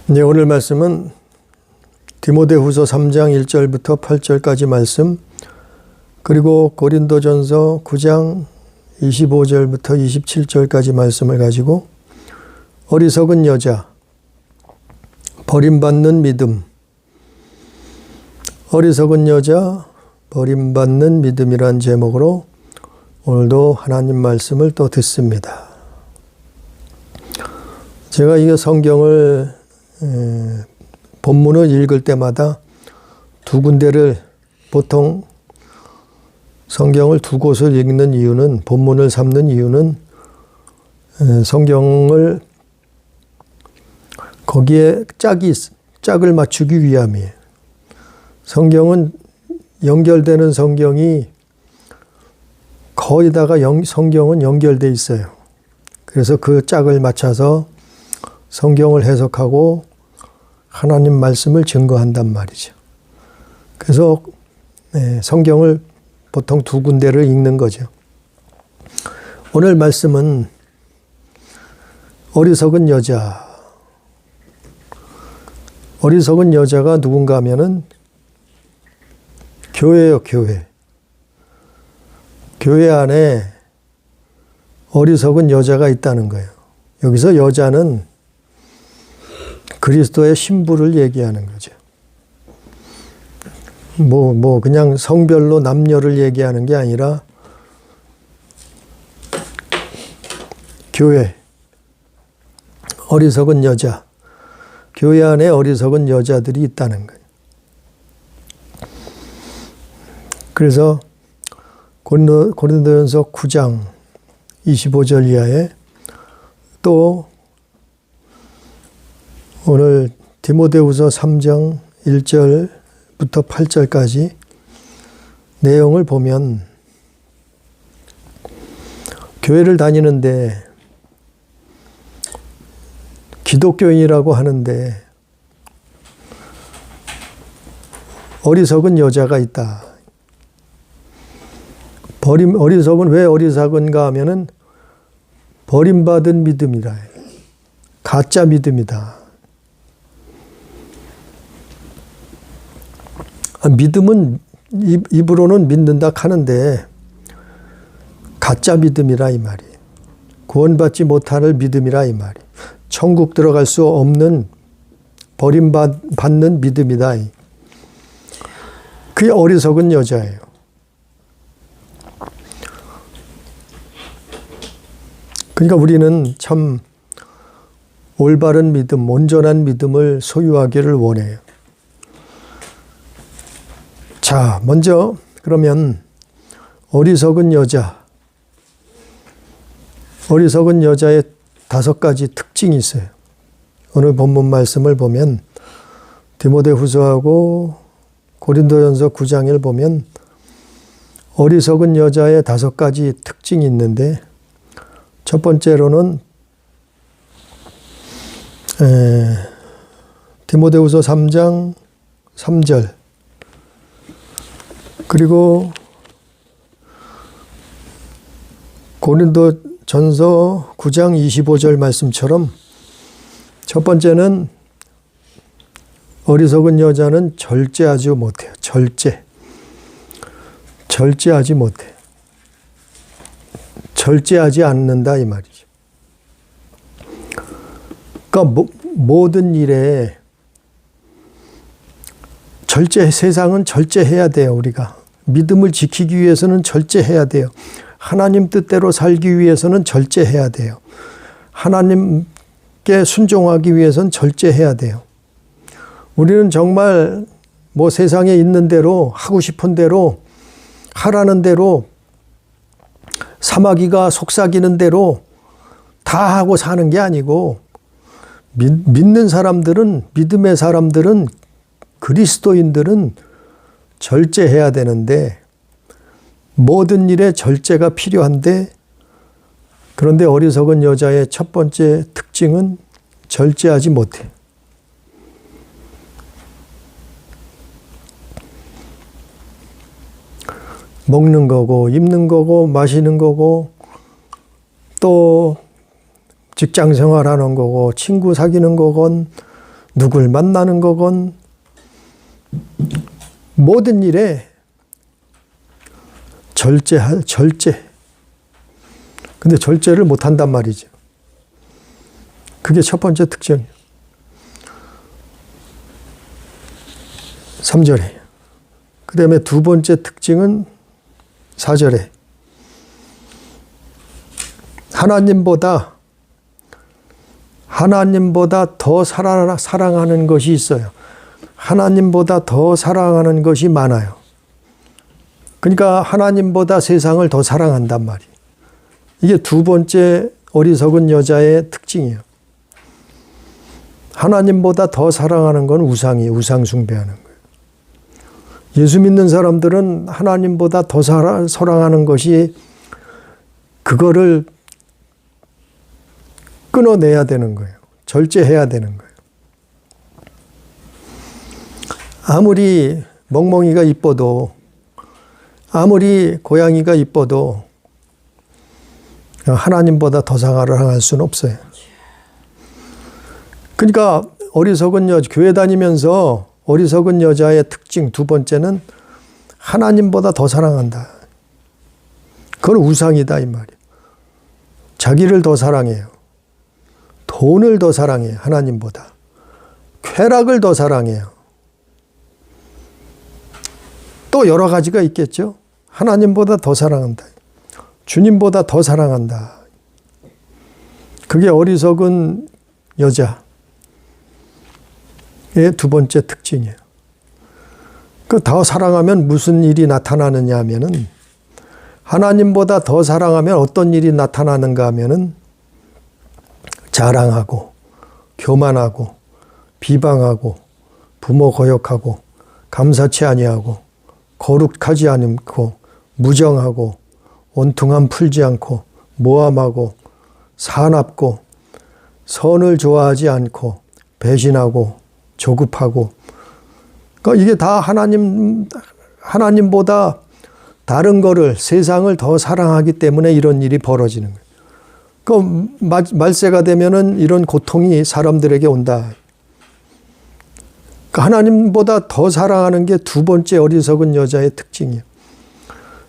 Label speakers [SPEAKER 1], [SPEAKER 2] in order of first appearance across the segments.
[SPEAKER 1] 네, 오늘 말씀은 디모데후서 3장 1절부터 8절까지 말씀, 그리고 고린도전서 9장 25절부터 27절까지 말씀을 가지고 어리석은 여자, 버림받는 믿음, 어리석은 여자, 버림받는 믿음이란 제목으로 오늘도 하나님 말씀을 또 듣습니다. 제가 이 성경을 본문을 읽을 때마다 두 군데를, 보통 성경을 두 곳을 읽는 이유는, 본문을 삼는 이유는 성경을 거기에 짝을 맞추기 위함이에요. 성경은 연결되는 성경이 거의 다가 성경은 연결되어 있어요. 그래서 그 짝을 맞춰서 성경을 해석하고 하나님 말씀을 증거한단 말이죠. 그래서 성경을 보통 두 군데를 읽는 거죠. 오늘 말씀은 어리석은 여자. 어리석은 여자가 누군가 하면은 교회예요, 교회. 교회 안에 어리석은 여자가 있다는 거예요. 여기서 여자는 그리스도의 신부를 얘기하는 거죠. 그냥 성별로 남녀를 얘기하는 게 아니라 교회, 어리석은 여자, 교회 안에 어리석은 여자들이 있다는 거예요. 그래서 고린도전서 9장 25절 이하에, 또 오늘 디모데후서 3장 1절부터 8절까지 내용을 보면, 교회를 다니는데 기독교인이라고 하는데 어리석은 여자가 있다. 어리석은, 왜 어리석은가 하면은 버림받은 믿음이라. 가짜 믿음이다. 믿음은 입으로는 믿는다 하는데 가짜 믿음이라 이 말이에요. 구원받지 못할 믿음이라 이 말이에요. 천국 들어갈 수 없는 버림받는 믿음이다. 그게 어리석은 여자예요. 그러니까 우리는 참 올바른 믿음, 온전한 믿음을 소유하기를 원해요. 자, 먼저 그러면 어리석은 여자, 어리석은 여자의 5가지 특징이 있어요. 오늘 본문 말씀을 보면 디모데후서하고 고린도전서 9장을 보면 어리석은 여자의 5가지 특징이 있는데, 첫 번째로는 디모데후서 3장 3절, 그리고 고린도전서 9장 25절 말씀처럼, 첫 번째는 어리석은 여자는 절제하지 못해요. 절제하지 못해. 절제하지 않는다 이 말이죠. 그러니까 모든 일에 세상은 절제해야 돼요. 우리가 믿음을 지키기 위해서는 절제해야 돼요. 하나님 뜻대로 살기 위해서는 절제해야 돼요. 하나님께 순종하기 위해서는 절제해야 돼요. 우리는 정말 세상에 있는 대로, 하고 싶은 대로, 하라는 대로, 사마귀가 속삭이는 대로 다 하고 사는 게 아니고, 믿는 사람들은, 믿음의 사람들은, 그리스도인들은 절제해야 되는데, 모든 일에 절제가 필요한데, 그런데 어리석은 여자의 첫 번째 특징은 절제하지 못해. 먹는 거고, 입는 거고, 마시는 거고, 또 직장 생활하는 거고, 친구 사귀는 거건, 누굴 만나는 거건 모든 일에 절제. 근데 절제를 못한단 말이죠. 그게 첫 번째 특징이에요. 3절에. 그 다음에 두 번째 특징은 4절에. 하나님보다 더 사랑하는 것이 있어요. 하나님보다 더 사랑하는 것이 많아요. 그러니까 하나님보다 세상을 더 사랑한단 말이에요. 이게 두 번째 어리석은 여자의 특징이에요. 하나님보다 더 사랑하는 건 우상이에요. 우상 숭배하는 거예요. 예수 믿는 사람들은 하나님보다 더 사랑하는 것이 그거를 끊어내야 되는 거예요. 절제해야 되는 거예요. 아무리 멍멍이가 이뻐도 아무리 고양이가 이뻐도 하나님보다 더 사랑할 수는 없어요. 그러니까 교회 다니면서 어리석은 여자의 특징 두 번째는 하나님보다 더 사랑한다. 그건 우상이다 이 말이에요. 자기를 더 사랑해요. 돈을 더 사랑해요. 하나님보다. 쾌락을 더 사랑해요. 또 여러 가지가 있겠죠. 하나님보다 더 사랑한다. 주님보다 더 사랑한다. 그게 어리석은 여자의 두 번째 특징이에요. 그 더 사랑하면 무슨 일이 나타나느냐 하면은 하나님보다 더 사랑하면 어떤 일이 나타나는가 하면은 자랑하고 교만하고 비방하고 부모 거역하고 감사치 아니하고 거룩하지 않고 무정하고 원통함 풀지 않고 모함하고 사납고 선을 좋아하지 않고 배신하고 조급하고 그러니까 이게 다 하나님보다 다른 거를 세상을 더 사랑하기 때문에 이런 일이 벌어지는 거예요. 그 말세가 되면은 이런 고통이 사람들에게 온다. 그러니까 하나님보다 더 사랑하는 게 두 번째 어리석은 여자의 특징이에요.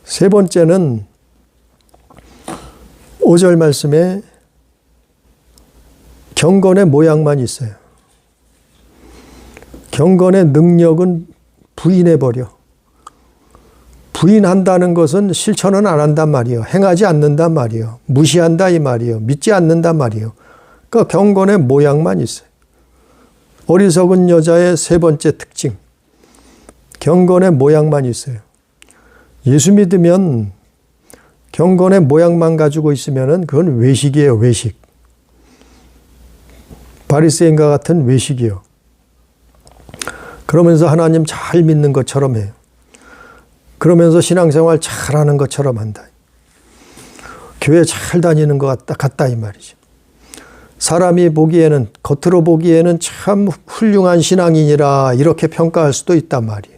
[SPEAKER 1] 세 번째는 5절 말씀에 경건의 모양만 있어요. 경건의 능력은 부인해버려. 부인한다는 것은 실천은 안 한단 말이에요. 행하지 않는단 말이에요. 무시한다 이 말이에요. 믿지 않는단 말이에요. 그러니까 경건의 모양만 있어요. 어리석은 여자의 세 번째 특징. 경건의 모양만 있어요. 예수 믿으면 경건의 모양만 가지고 있으면 그건 외식이에요. 외식. 바리새인과 같은 외식이요. 그러면서 하나님 잘 믿는 것처럼 해요. 그러면서 신앙생활 잘하는 것처럼 한다. 교회 잘 다니는 것 같다 이 말이죠. 사람이 보기에는 겉으로 보기에는 참 훌륭한 신앙인이라 이렇게 평가할 수도 있단 말이에요.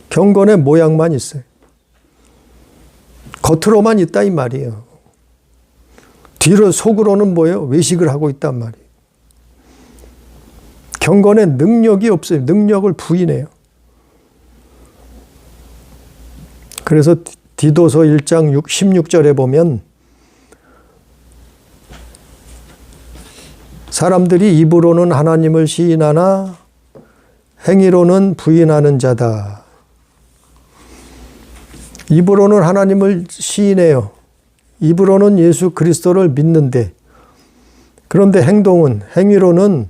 [SPEAKER 1] 경건의 모양만 있어요. 겉으로만 있다 이 말이에요. 뒤로 속으로는 뭐예요? 외식을 하고 있단 말이에요. 경건의 능력이 없어요. 능력을 부인해요. 그래서 디도서 1장 16절에 보면 사람들이 입으로는 하나님을 시인하나 행위로는 부인하는 자다. 입으로는 하나님을 시인해요. 입으로는 예수 그리스도를 믿는데 그런데 행위로는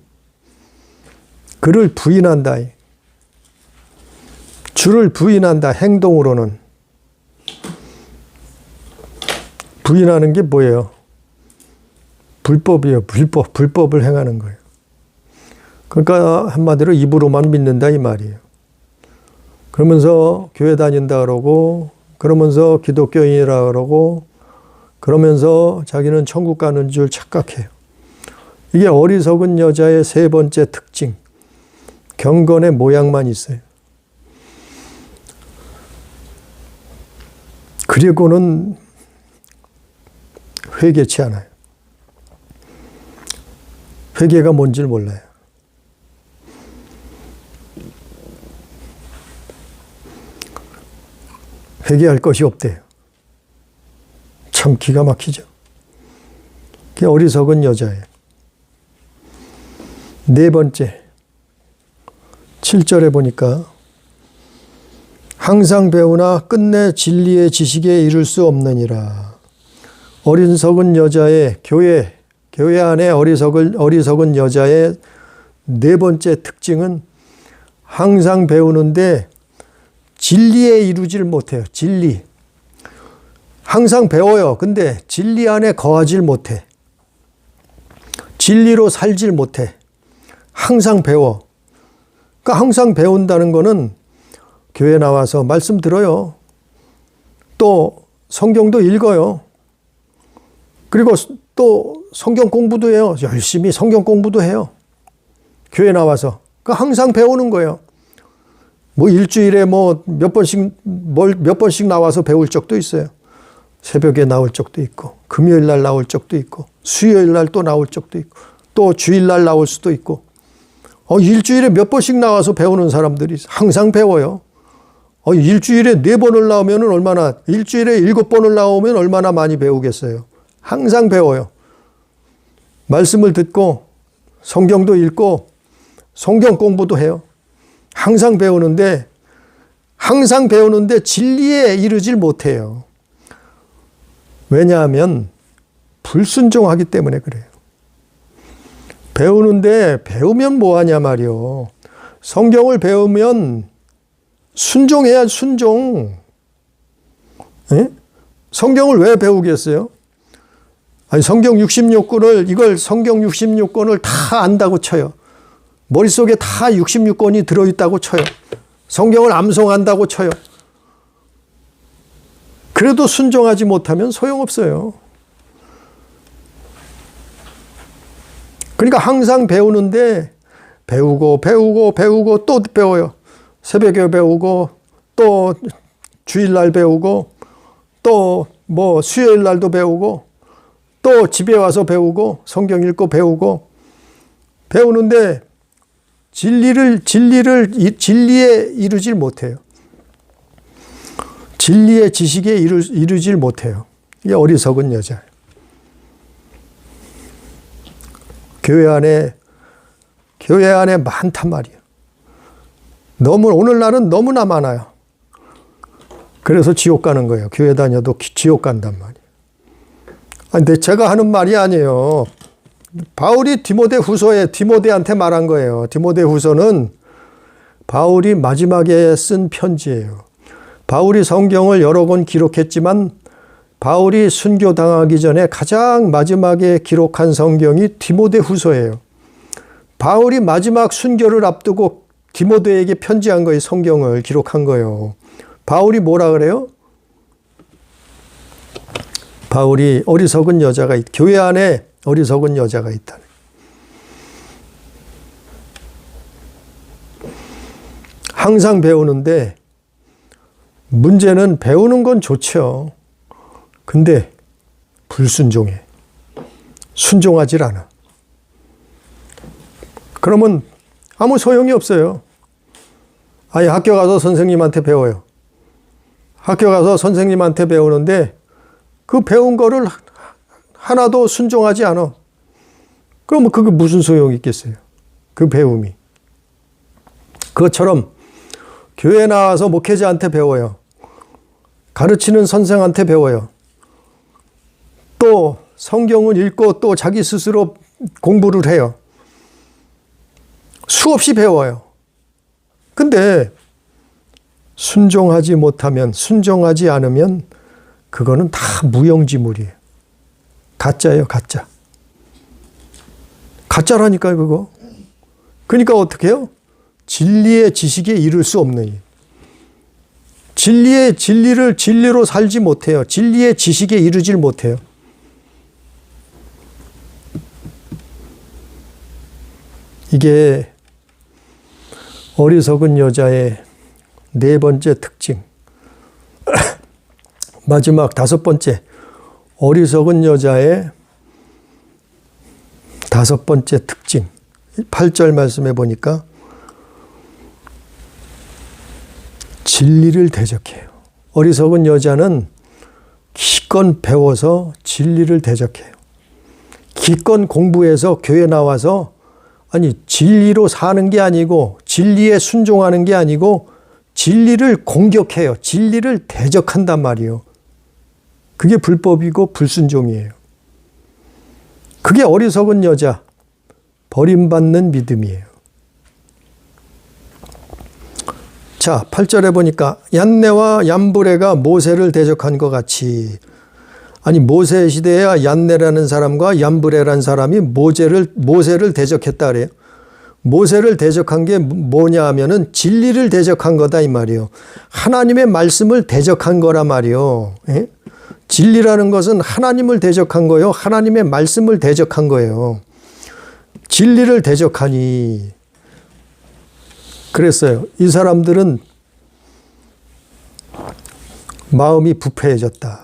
[SPEAKER 1] 그를 부인한다. 주를 부인한다. 행동으로는. 부인하는 게 뭐예요? 불법이에요. 불법을 행하는 거예요. 그러니까 한마디로 입으로만 믿는다 이 말이에요. 그러면서 교회 다닌다 그러고 그러면서 기독교인이라 그러고 그러면서 자기는 천국 가는 줄 착각해요. 이게 어리석은 여자의 세 번째 특징. 경건의 모양만 있어요. 그리고는 회개치 않아요. 회개가 뭔지를 몰라요. 회개할 것이 없대요. 참 기가 막히죠. 그게 어리석은 여자예요. 네 번째, 7절에 보니까 항상 배우나 끝내 진리의 지식에 이를 수 없느니라. 어리석은 여자의 교회 안에 어리석은 여자의 네 번째 특징은 항상 배우는데 진리에 이루질 못해요. 진리. 항상 배워요. 근데 진리 안에 거하질 못해. 진리로 살질 못해. 항상 배워. 그러니까 항상 배운다는 거는 교회 나와서 말씀 들어요. 또 성경도 읽어요. 그리고 또 성경 공부도 해요. 열심히 성경 공부도 해요. 교회 나와서. 그러니까 항상 배우는 거예요. 뭐 일주일에 뭐 몇 번씩 나와서 배울 적도 있어요. 새벽에 나올 적도 있고, 금요일 날 나올 적도 있고, 수요일 날 또 나올 적도 있고, 또 주일 날 나올 수도 있고. 일주일에 몇 번씩 나와서 배우는 사람들이 항상 배워요. 일주일에 4번을 나오면 얼마나, 일주일에 7번을 나오면 얼마나 많이 배우겠어요. 항상 배워요. 말씀을 듣고, 성경도 읽고, 성경 공부도 해요. 항상 배우는데 진리에 이르질 못해요. 왜냐하면 불순종하기 때문에 그래요. 배우면 뭐하냐 말이요. 성경을 배우면 순종해야 순종. 에? 성경을 왜 배우겠어요? 성경 66권을 다 안다고 쳐요. 머릿속에 다 66권이 들어있다고 쳐요. 성경을 암송한다고 쳐요. 그래도 순종하지 못하면 소용없어요. 그러니까 항상 배우는데 배우고 또 배워요. 새벽에 배우고 또 주일날 배우고 또 뭐 수요일 날도 배우고 또 집에 와서 배우고 성경 읽고 배우는데 진리에 이르질 못해요. 진리의 지식에 이르질 못해요. 이게 어리석은 여자예요. 교회 안에 많단 말이에요. 오늘날은 너무나 많아요. 그래서 지옥 가는 거예요. 교회 다녀도 지옥 간단 말이에요. 근데 제가 하는 말이 아니에요. 바울이 디모데한테 말한 거예요. 디모데후서는 바울이 마지막에 쓴 편지예요. 바울이 성경을 여러 권 기록했지만 바울이 순교당하기 전에 가장 마지막에 기록한 성경이 디모데후서예요. 바울이 마지막 순교를 앞두고 디모데에게 편지한 거예요. 성경을 기록한 거예요. 바울이 뭐라 그래요? 바울이 교회 안에 어리석은 여자가 있다. 항상 배우는데 문제는 배우는 건 좋죠. 근데 불순종해. 순종하질 않아. 그러면 아무 소용이 없어요. 학교 가서 선생님한테 배워요. 학교 가서 선생님한테 배우는데 그 배운 거를 하나도 순종하지 않아. 그러면 그게 무슨 소용이 있겠어요? 그 배움이. 그것처럼 교회 나와서 목회자한테 배워요. 가르치는 선생한테 배워요. 또 성경을 읽고 또 자기 스스로 공부를 해요. 수없이 배워요. 근데 순종하지 않으면 그거는 다 무용지물이에요. 가짜예요, 가짜. 가짜라니까요, 그거. 그러니까 어떻게 해요? 진리의 지식에 이를 수 없는. 진리로 살지 못해요. 진리의 지식에 이르질 못해요. 이게 어리석은 여자의 네 번째 특징. 마지막 5번째, 어리석은 여자의 5번째 특징. 8절 말씀해 보니까 진리를 대적해요. 어리석은 여자는 기껏 배워서 진리를 대적해요. 기껏 공부해서 교회 나와서 진리로 사는 게 아니고 진리에 순종하는 게 아니고 진리를 공격해요. 진리를 대적한단 말이에요. 그게 불법이고 불순종이에요. 그게 어리석은 여자, 버림받는 믿음이에요. 자, 8절에 보니까 얀네와 얀브레가 모세를 대적한 것 같이, 모세 시대에 얀네라는 사람과 얀브레라는 사람이 모세를 대적했다 그래요. 모세를 대적한 게 뭐냐 하면은 진리를 대적한 거다 이 말이에요. 하나님의 말씀을 대적한 거란 말이에요. 예? 진리라는 것은 하나님을 대적한 거예요. 하나님의 말씀을 대적한 거예요. 진리를 대적하니 그랬어요. 이 사람들은 마음이 부패해졌다.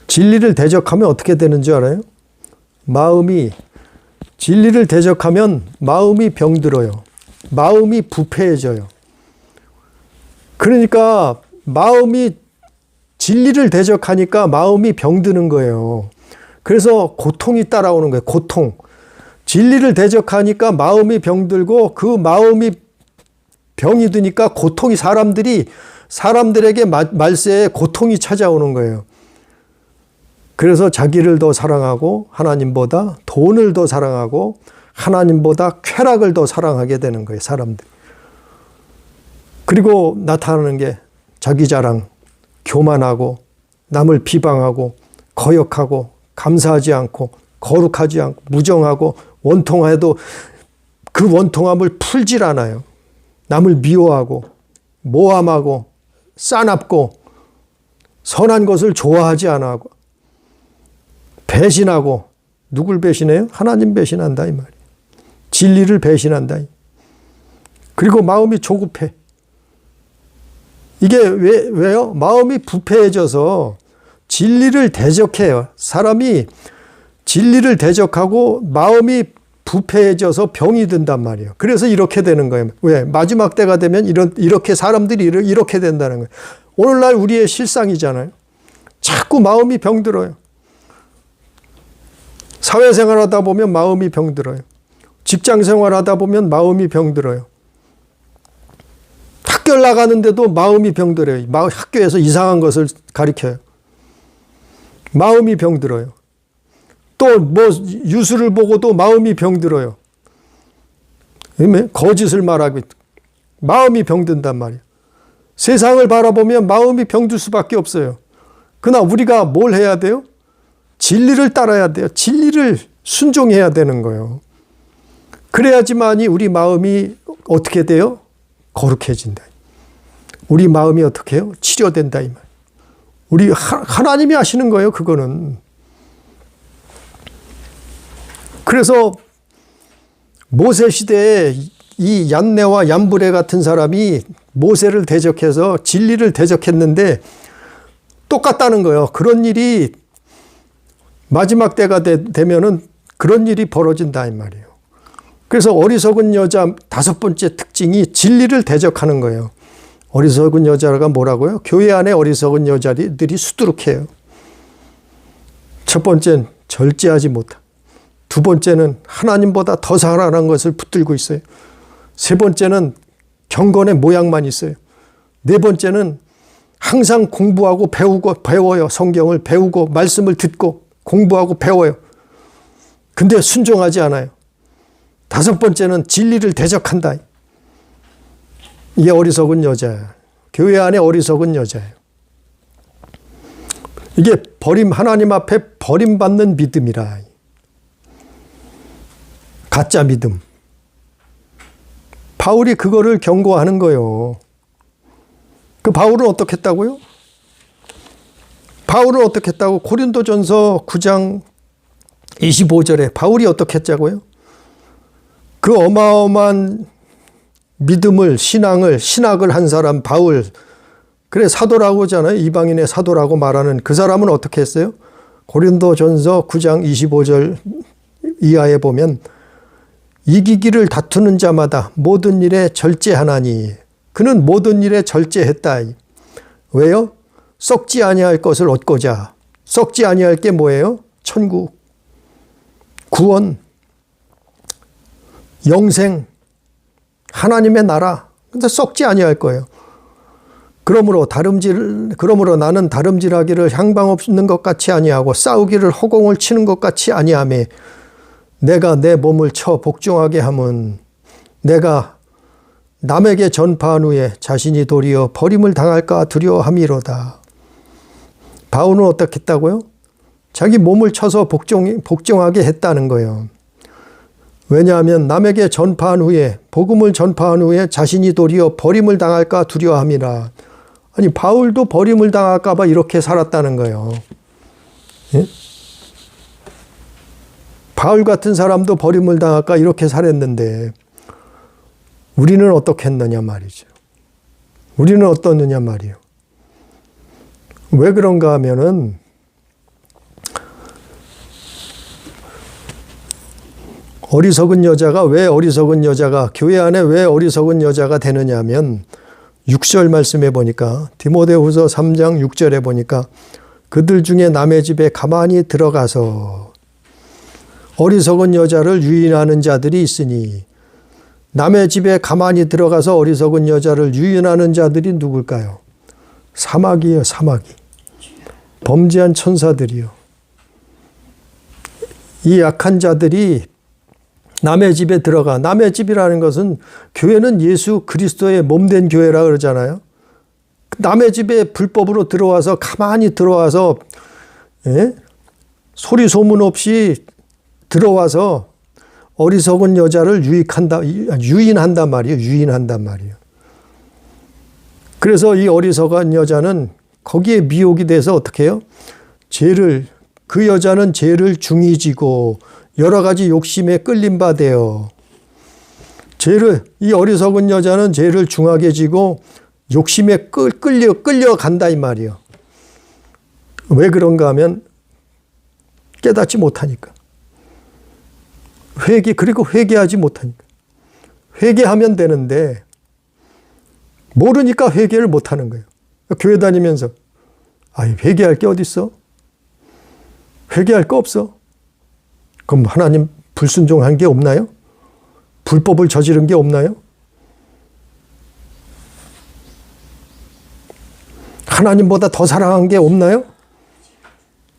[SPEAKER 1] 진리를 대적하면 어떻게 되는 줄 알아요? 진리를 대적하면 마음이 병들어요. 마음이 부패해져요. 그러니까 진리를 대적하니까 마음이 병드는 거예요. 그래서 고통이 따라오는 거예요. 고통. 진리를 대적하니까 마음이 병들고 그 마음이 병이 드니까 고통이 사람들에게 말세에 고통이 찾아오는 거예요. 그래서 자기를 더 사랑하고 하나님보다 돈을 더 사랑하고 하나님보다 쾌락을 더 사랑하게 되는 거예요. 사람들. 그리고 나타나는 게 자기 자랑, 교만하고 남을 비방하고 거역하고 감사하지 않고 거룩하지 않고 무정하고 원통해도 그 원통함을 풀질 않아요. 남을 미워하고 모함하고 싸납고 선한 것을 좋아하지 않아 하고 배신하고 누굴 배신해요? 하나님 배신한다 이 말이에요. 진리를 배신한다. 그리고 마음이 조급해. 이게 왜요? 마음이 부패해져서 진리를 대적해요. 사람이 진리를 대적하고 마음이 부패해져서 병이 든단 말이에요. 그래서 이렇게 되는 거예요. 왜? 마지막 때가 되면 이렇게 사람들이 이렇게 된다는 거예요. 오늘날 우리의 실상이잖아요. 자꾸 마음이 병들어요. 사회생활 하다 보면 마음이 병들어요. 직장생활 하다 보면 마음이 병들어요. 학교를 나가는데도 마음이 병들어요. 학교에서 이상한 것을 가르쳐요. 마음이 병들어요. 또 뉴스를 보고도 마음이 병들어요. 거짓을 말하고 마음이 병든단 말이에요. 세상을 바라보면 마음이 병들 수밖에 없어요. 그러나 우리가 뭘 해야 돼요? 진리를 따라야 돼요. 진리를 순종해야 되는 거예요. 그래야지만이 우리 마음이 어떻게 돼요? 거룩해진다. 우리 마음이 어떻게 해요? 치료된다 이 말. 우리 하나님이 하시는 거예요. 그거는. 그래서 모세 시대에 이 얀네와 얀브레 같은 사람이 모세를 대적해서 진리를 대적했는데 똑같다는 거예요. 그런 일이 마지막 때가 되면은 그런 일이 벌어진다 이 말이에요. 그래서 어리석은 여자 5번째 특징이 진리를 대적하는 거예요. 어리석은 여자가 뭐라고요? 교회 안에 어리석은 여자들이 수두룩해요. 첫 번째는 절제하지 못하. 두 번째는 하나님보다 더 사랑하는 것을 붙들고 있어요. 세 번째는 경건의 모양만 있어요. 네 번째는 항상 공부하고 배워요. 성경을 배우고 말씀을 듣고 공부하고 배워요. 근데 순종하지 않아요. 5번째는 진리를 대적한다. 이게 어리석은 여자예요. 교회 안에 어리석은 여자예요. 이게 하나님 앞에 버림받는 믿음이라. 가짜 믿음. 바울이 그거를 경고하는 거예요. 그 바울은 어떻게 했다고요? 바울은 어떻게 했다고? 고린도전서 9장 25절에 바울이 어떻게 했자고요? 그 어마어마한 믿음을, 신학을 한 사람 바울, 그래 사도라고 하잖아요. 이방인의 사도라고 말하는 그 사람은 어떻게 했어요? 고린도전서 9장 25절 이하에 보면 이기기를 다투는 자마다 모든 일에 절제하나니 그는 모든 일에 절제했다. 왜요? 썩지 아니할 것을 얻고자. 썩지 아니할 게 뭐예요? 천국, 구원, 영생, 하나님의 나라. 근데 썩지 아니할 거예요. 그러므로 나는 다름질하기를 향방 없는 것 같이 아니하고 싸우기를 허공을 치는 것 같이 아니하며 내가 내 몸을 쳐 복종하게 함은 내가 남에게 전파한 후에 자신이 도리어 버림을 당할까 두려워함이로다. 바울은 어떻게 했다고요? 자기 몸을 쳐서 복종하게 했다는 거예요. 왜냐하면 남에게 전파한 후에, 복음을 전파한 후에 자신이 도리어 버림을 당할까 두려워함이라. 아니, 바울도 버림을 당할까 봐 이렇게 살았다는 거예요. 예? 바울 같은 사람도 버림을 당할까 이렇게 살았는데 우리는 어떻게 했느냐 말이죠. 우리는 어떻느냐 말이에요. 왜 그런가 하면은 어리석은 여자가 교회 안에 왜 어리석은 여자가 되느냐 하면 6절 말씀해 보니까 디모데후서 3장 6절에 보니까 그들 중에 남의 집에 가만히 들어가서 어리석은 여자를 유인하는 자들이 있으니 남의 집에 가만히 들어가서 어리석은 여자를 유인하는 자들이 누굴까요? 사마귀예요, 사마귀. 범죄한 천사들이요. 이 약한 자들이 남의 집에 들어가. 남의 집이라는 것은 교회는 예수 그리스도의 몸된 교회라 그러잖아요. 남의 집에 불법으로 들어와서 가만히 들어와서 소리 소문 없이 들어와서 어리석은 여자를 유인한단 말이에요. 유인한단 말이에요. 그래서 이 어리석은 여자는 거기에 미혹이 돼서 어떻게 해요? 그 여자는 죄를 중히 지고 여러 가지 욕심에 끌림 받아요. 이 어리석은 여자는 죄를 중하게 지고 욕심에 끌려간다 이 말이에요. 왜 그런가 하면 깨닫지 못하니까. 그리고 회개하지 못하니까. 회개하면 되는데 모르니까 회개를 못하는 거예요. 교회 다니면서 회개할 게 어디 있어? 회개할 거 없어? 그럼 하나님 불순종한 게 없나요? 불법을 저지른 게 없나요? 하나님보다 더 사랑한 게 없나요?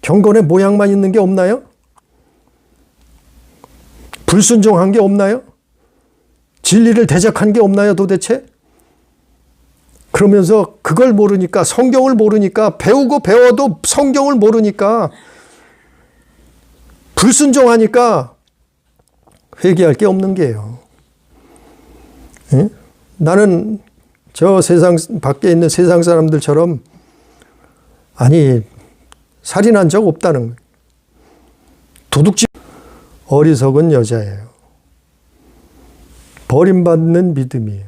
[SPEAKER 1] 경건의 모양만 있는 게 없나요? 불순종한 게 없나요? 진리를 대적한 게 없나요 도대체? 그러면서 그걸 모르니까, 성경을 모르니까, 배워도 성경을 모르니까, 불순종하니까 회개할 게 없는 게예요. 예? 나는 저 세상 밖에 있는 세상 사람들처럼 살인한 적 없다는 거예요. 도둑질 어리석은 여자예요. 버림받는 믿음이에요.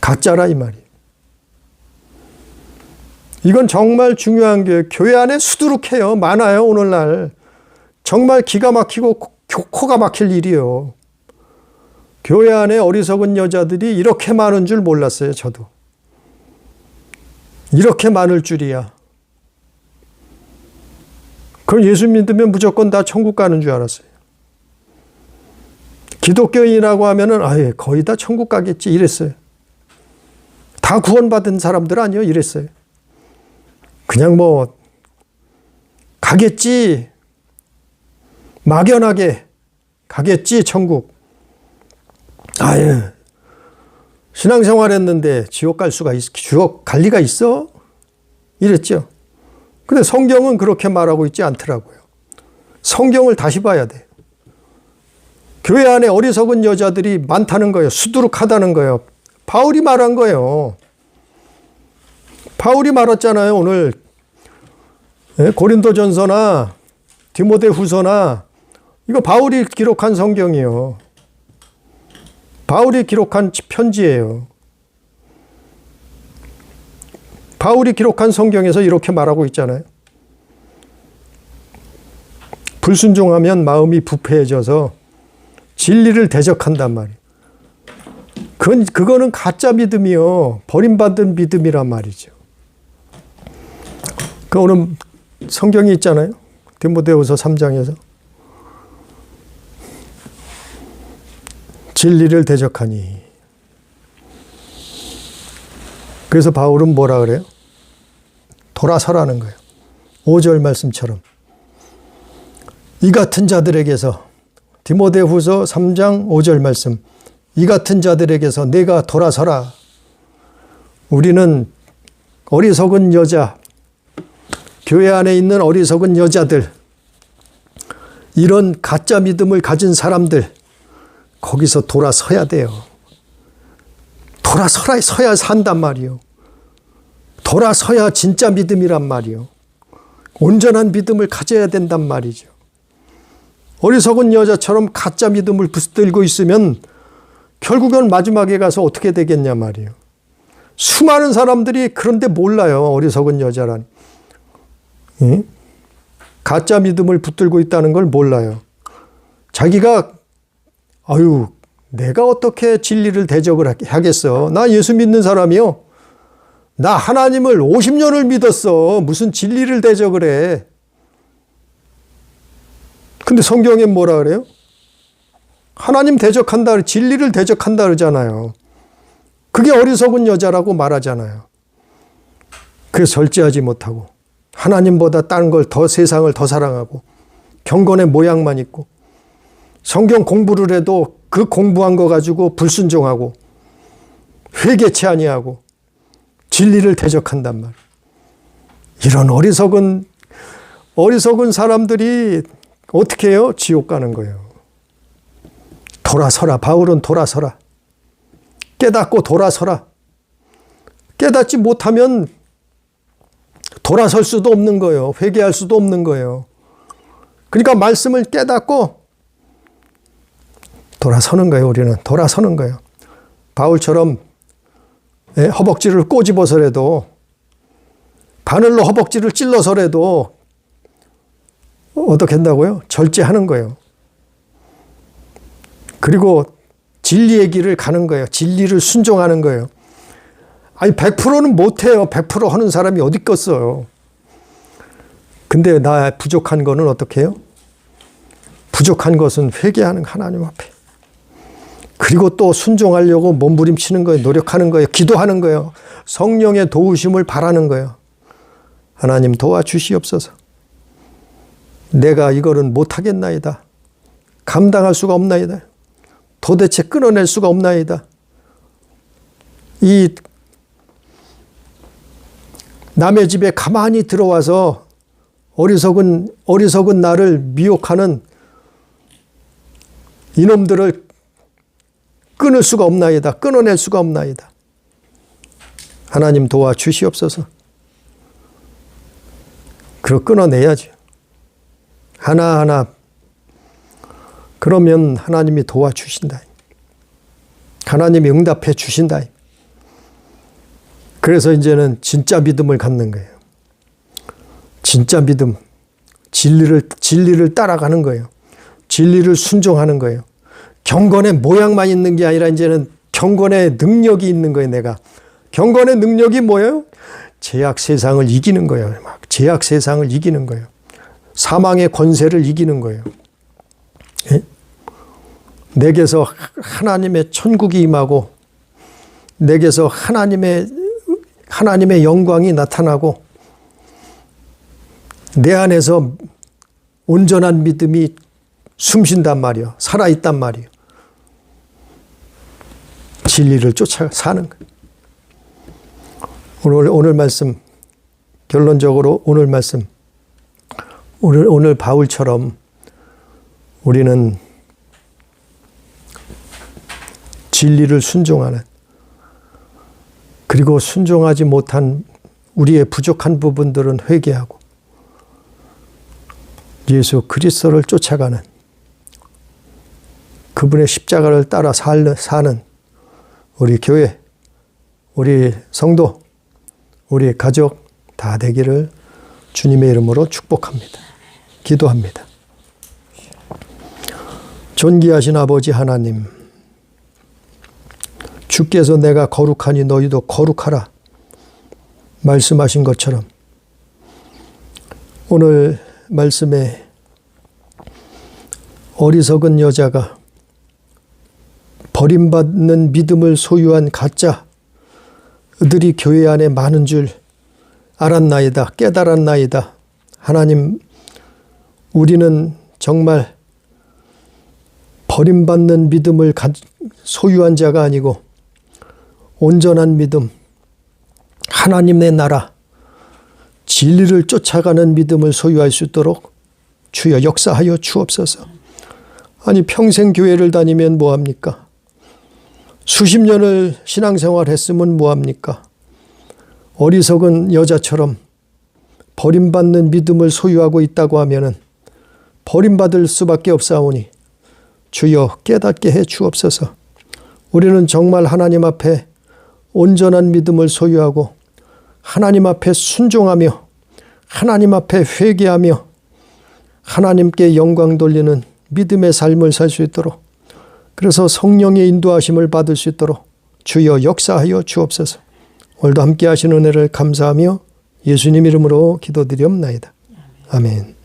[SPEAKER 1] 가짜라 이 말이에요. 이건 정말 중요한 게 교회 안에 수두룩해요. 많아요 오늘날. 정말 기가 막히고 코가 막힐 일이에요. 교회 안에 어리석은 여자들이 이렇게 많은 줄 몰랐어요. 저도. 이렇게 많을 줄이야. 그럼 예수 믿으면 무조건 다 천국 가는 줄 알았어요. 기독교인이라고 하면은 거의 다 천국 가겠지 이랬어요. 다 구원받은 사람들 아니요 이랬어요. 그냥 가겠지. 막연하게 가겠지 천국. 신앙생활 했는데 지옥 갈 리가 있어? 이랬죠. 근데 성경은 그렇게 말하고 있지 않더라고요. 성경을 다시 봐야 돼. 교회 안에 어리석은 여자들이 많다는 거예요. 수두룩하다는 거예요. 바울이 말한 거예요. 바울이 말했잖아요. 오늘 고린도전서나 디모데후서나 이거 바울이 기록한 성경이에요. 바울이 기록한 편지예요. 바울이 기록한 성경에서 이렇게 말하고 있잖아요. 불순종하면 마음이 부패해져서 진리를 대적한단 말이에요. 그거는 가짜 믿음이요. 버림받은 믿음이란 말이죠. 그 오늘 성경이 있잖아요. 디모데후서 3장에서. 진리를 대적하니. 그래서 바울은 뭐라 그래요? 돌아서라는 거예요. 5절 말씀처럼. 이 같은 자들에게서, 디모데후서 3장 5절 말씀, 이 같은 자들에게서 내가 돌아서라. 우리는 어리석은 여자, 교회 안에 있는 어리석은 여자들, 이런 가짜 믿음을 가진 사람들, 거기서 돌아서야 돼요. 돌아서야 산단 말이요. 돌아서야 진짜 믿음이란 말이요. 온전한 믿음을 가져야 된단 말이죠. 어리석은 여자처럼 가짜 믿음을 붙들고 있으면 결국은 마지막에 가서 어떻게 되겠냐 말이에요. 수많은 사람들이 그런데 몰라요. 어리석은 여자란. 예? 가짜 믿음을 붙들고 있다는 걸 몰라요. 자기가 내가 어떻게 진리를 대적을 하겠어. 나 예수 믿는 사람이요. 나 하나님을 50년을 믿었어. 무슨 진리를 대적을 해. 근데 성경에 뭐라 그래요? 하나님 대적한다, 진리를 대적한다 그러잖아요. 그게 어리석은 여자라고 말하잖아요. 그래서 절제하지 못하고 하나님보다 다른 걸 더, 세상을 더 사랑하고 경건의 모양만 있고 성경 공부를 해도 그 공부한 거 가지고 불순종하고 회개치 아니하고 진리를 대적한단 말이에요. 이런 어리석은 사람들이 어떻게 해요? 지옥 가는 거예요. 돌아서라. 바울은 돌아서라. 깨닫고 돌아서라. 깨닫지 못하면 돌아설 수도 없는 거예요. 회개할 수도 없는 거예요. 그러니까 말씀을 깨닫고 돌아서는 거예요. 우리는 돌아서는 거예요. 바울처럼 허벅지를 꼬집어서라도, 바늘로 허벅지를 찔러서라도 어떻게 한다고요? 절제하는 거예요. 그리고 진리의 길을 가는 거예요. 진리를 순종하는 거예요. 아니 100%는 못해요. 100% 하는 사람이 어디 있겠어요. 근데 나 부족한 거는 어떻게 해요? 부족한 것은 회개하는 하나님 앞에. 그리고 또 순종하려고 몸부림치는 거예요. 노력하는 거예요. 기도하는 거예요. 성령의 도우심을 바라는 거예요. 하나님 도와주시옵소서. 내가 이거는 못하겠나이다. 감당할 수가 없나이다. 도대체 끊어낼 수가 없나이다. 이 남의 집에 가만히 들어와서 어리석은 나를 미혹하는 이놈들을 끊을 수가 없나이다. 끊어낼 수가 없나이다. 하나님 도와주시옵소서. 그걸 끊어내야죠. 하나하나. 그러면 하나님이 도와주신다. 하나님이 응답해 주신다. 그래서 이제는 진짜 믿음을 갖는 거예요. 진짜 믿음. 진리를 따라가는 거예요. 진리를 순종하는 거예요. 경건의 모양만 있는 게 아니라 이제는 경건의 능력이 있는 거예요. 내가. 경건의 능력이 뭐예요? 죄악 세상을 이기는 거예요. 죄악 세상을 이기는 거예요. 사망의 권세를 이기는 거예요. 예? 내게서 하나님의 천국이 임하고 내게서 하나님의 영광이 나타나고 내 안에서 온전한 믿음이 숨쉰단 말이에요. 살아있단 말이에요. 진리를 쫓아 사는 거예요. 오늘 말씀, 결론적으로 오늘 말씀, 오늘 바울처럼 우리는 진리를 순종하는, 그리고 순종하지 못한 우리의 부족한 부분들은 회개하고 예수 그리스도를 쫓아가는, 그분의 십자가를 따라 사는 우리 교회, 우리 성도, 우리 가족 다 되기를 주님의 이름으로 축복합니다. 기도합니다. 존귀하신 아버지 하나님, 주께서 내가 거룩하니 너희도 거룩하라 말씀하신 것처럼 오늘 말씀에 어리석은 여자가 버림받는 믿음을 소유한 가짜들이 교회 안에 많은 줄 알았나이다. 깨달았나이다. 하나님, 우리는 정말 버림받는 믿음을 소유한 자가 아니고 온전한 믿음, 하나님의 나라, 진리를 쫓아가는 믿음을 소유할 수 있도록 주여 역사하여 주옵소서. 아니 평생 교회를 다니면 뭐합니까? 수십 년을 신앙생활 했으면 뭐합니까? 어리석은 여자처럼 버림받는 믿음을 소유하고 있다고 하면은 버림받을 수밖에 없사오니 주여 깨닫게 해 주옵소서. 우리는 정말 하나님 앞에 온전한 믿음을 소유하고 하나님 앞에 순종하며 하나님 앞에 회개하며 하나님께 영광 돌리는 믿음의 삶을 살 수 있도록, 그래서 성령의 인도하심을 받을 수 있도록 주여 역사하여 주옵소서. 오늘도 함께 하신 은혜를 감사하며 예수님 이름으로 기도드리옵나이다. 아멘.